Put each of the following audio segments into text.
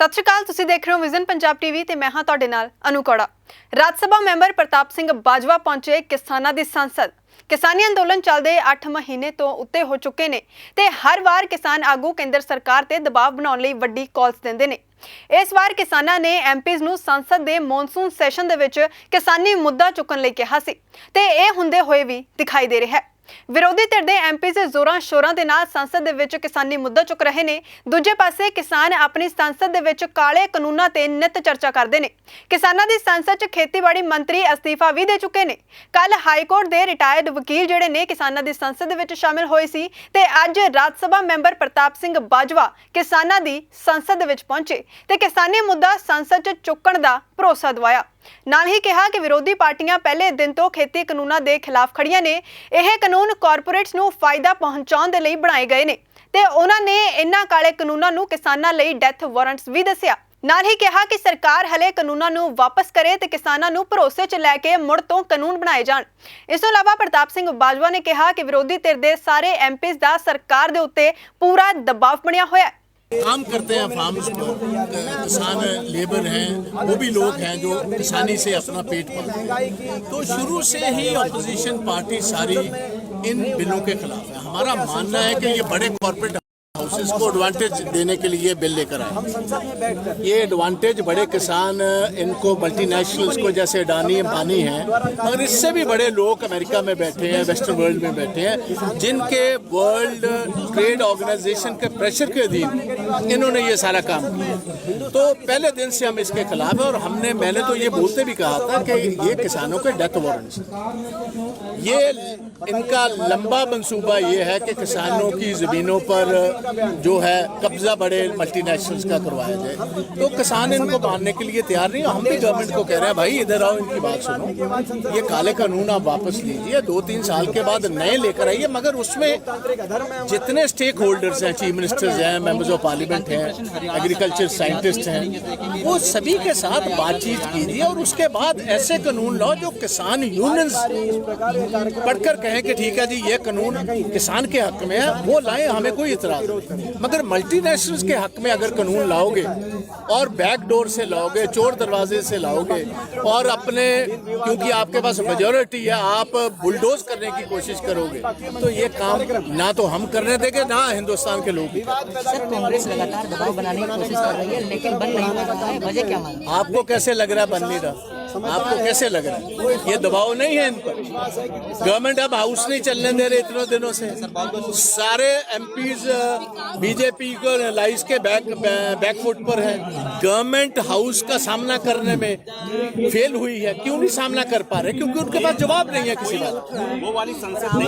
सत श्री अकाल, तुसीं देख रहे हो विजन पंजाब टीवी ते मैं हां तुहाडे नाल अनु कौड़ा। राज सभा मैंबर प्रताप सिंह बाजवा पहुंचे किसानां दी संसद। किसानी अंदोलन चलदे 8 महीने तो उत्ते हो चुके ने ते हर वार किसान आगू केंद्र सरकार ते दबाव बनाउण लई वड्डी कॉल्स दिंदे ने। इस वार किसानां ने एमपीज़ नूं संसद दे मॉनसून सैशन दे विच किसानी मुद्दा चुकण लई कहा सी ते इह हुंदे होए भी दिखाई दे रहा है। विरोधी धिर दे एमपीज़ जोरां शोरां दे नाल संसद दे विच किसानी मुद्दा चुक रहे ने। दूजे पासे किसान अपनी संसद दे विच काले कानूनां ते नित चर्चा करदे ने। किसानां दी संसद च खेतीबाड़ी मंत्री अस्तीफा भी दे चुके ने। कल हाईकोर्ट दे रिटायर्ड वकील जिहड़े ने किसानां दी संसद दे विच शामिल होए सी ते अज राज सभा मैंबर प्रताप सिंह बाजवा किसानां दी संसद दे विच पहुंचे ते किसानी मुद्दा संसद च चुकण दा भरोसा दवाया। नाल ही कहा कि विरोधी पार्टियां पहले दिन तो खेती कानूनां दे खिलाफ खड़ियां ने। यह कानून कॉरपोरेट्स नूं फायदा पहुंचाउण दे लई बनाए गए ने ते उन्हां ने इन्हां काले कानूनां नूं किसानां लई डैथ वारंट्स भी दस्सिया। नाल ही कहा कि सरकार हले कानूनां नूं वापस करे ते किसानां नूं भरोसे च लैके मुड़ तो कानून बनाए जाण। इस तों इलावा प्रताप सिंह बाजवा ने कहा कि विरोधी धिर दे सारे एमपीज़ दा सरकार दे उत्ते पूरा दबाव बनिया होया है। काम करते हैं फार्म्स पर, किसान लेबर हैं, वो भी लोग हैं जो किसानी से अपना पेट पालते हैं। तो शुरू से ही अपोजिशन पार्टी सारी इन बिलों के खिलाफ है। हमारा मानना है कि ये बड़े कॉर्पोरेट हाउसेस को एडवांटेज देने के लिए बिल लेकर आए। ये एडवांटेज बड़े किसान इनको मल्टीनेशनल्स को जैसे अडानी अंबानी हैं, मगर इससे भी बड़े लोग अमेरिका में बैठे हैं, वेस्टर्न वर्ल्ड में बैठे हैं, जिनके वर्ल्ड ट्रेड ऑर्गेनाइजेशन के प्रेशर के अधीन इन्होंने ये सारा काम किया। तो पहले दिन से हम इसके खिलाफ है और मैंने तो ये बोलते भी कहा था कि ये किसानों के डेथ वारंट्स, ये इनका लंबा मंसूबा ये है कि किसानों की ज़मीनों पर जो है कब्जा बड़े मल्टीनेशनल्स का करवाया जाए। तो किसान इनको मानने के लिए तैयार नहीं। हम भी गवर्नमेंट को कह रहे हैं, भाई इधर आओ, इनकी बात सुनो, ये काले कानून आप वापस लीजिए, 2-3 साल के बाद नए लेकर आइए, मगर उसमें जितने स्टेक होल्डर्स हैं, चीफ मिनिस्टर्स हैं, मेंबर्स ऑफ पार्लियामेंट हैं, एग्रीकल्चर साइंटिस्ट हैं, वो सभी के साथ बातचीत कीजिए और उसके बाद ऐसे कानून लाओ जो किसान यूनियंस पढ़कर कहें कि ठीक है जी ये कानून किसान के हक में है, वो लाएं, हमें कोई इतराज। मगर मल्टीनेशनल्स के हक में अगर कानून लाओगे और बैक डोर से लाओगे, चोर दरवाजे से लाओगे और अपने, क्योंकि आपके पास मेजॉरिटी है, आप बुलडोज करने की कोशिश करोगे, तो ये काम ना तो हम करने देंगे ना हिंदुस्तान के लोग। सर, कांग्रेस लगातार दबाव बनाने की कोशिश कर रही है लेकिन बन नहीं पा रहा है, वजह क्या मानते हैं? आपको कैसे लग रहा है बन नहीं रहा? आपको कैसे लग रहा है? ये दबाव नहीं है इन पर। गवर्नमेंट अब हाउस नहीं चलने दे रहे इतने दिनों से। सारे एमपीज बीजेपी को लाइस के बैकफुट पर है। गवर्नमेंट हाउस का सामना करने में फेल हुई है। क्यों नहीं सामना कर पा रहे? क्योंकि उनके पास जवाब नहीं है किसी बात।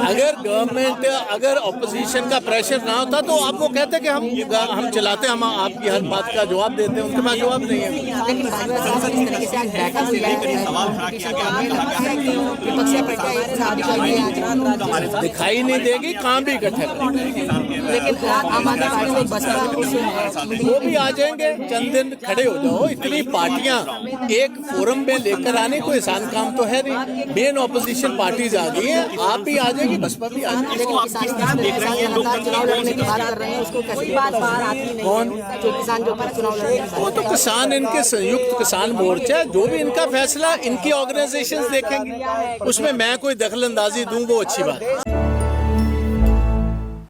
अगर गवर्नमेंट, अगर ऑपोजिशन का प्रेशर ना होता तो आप वो कहते कि हम चलाते, हम आपकी हर बात का जवाब देते हैं। उनके पास जवाब नहीं है। दिखाई नहीं देगी, काम भी इकट्ठे वो भी आ जाएंगे। चंद दिन खड़े हो जाओ। इतनी पार्टियां एक फोरम में लेकर आने कोई आसान काम तो है नहीं। मेन ऑपोजिशन पार्टीज आ गई हैं, आप भी आ जाएगी, बसपा भी आ जाएगी। कौन? वो तो किसान, इनके संयुक्त किसान मोर्चा, जो भी इनका फैसला इनकी ऑर्गेनाइजेशंस देखेंगे, उसमें मैं कोई दखल अंदाजी दूं वो अच्छी बात है।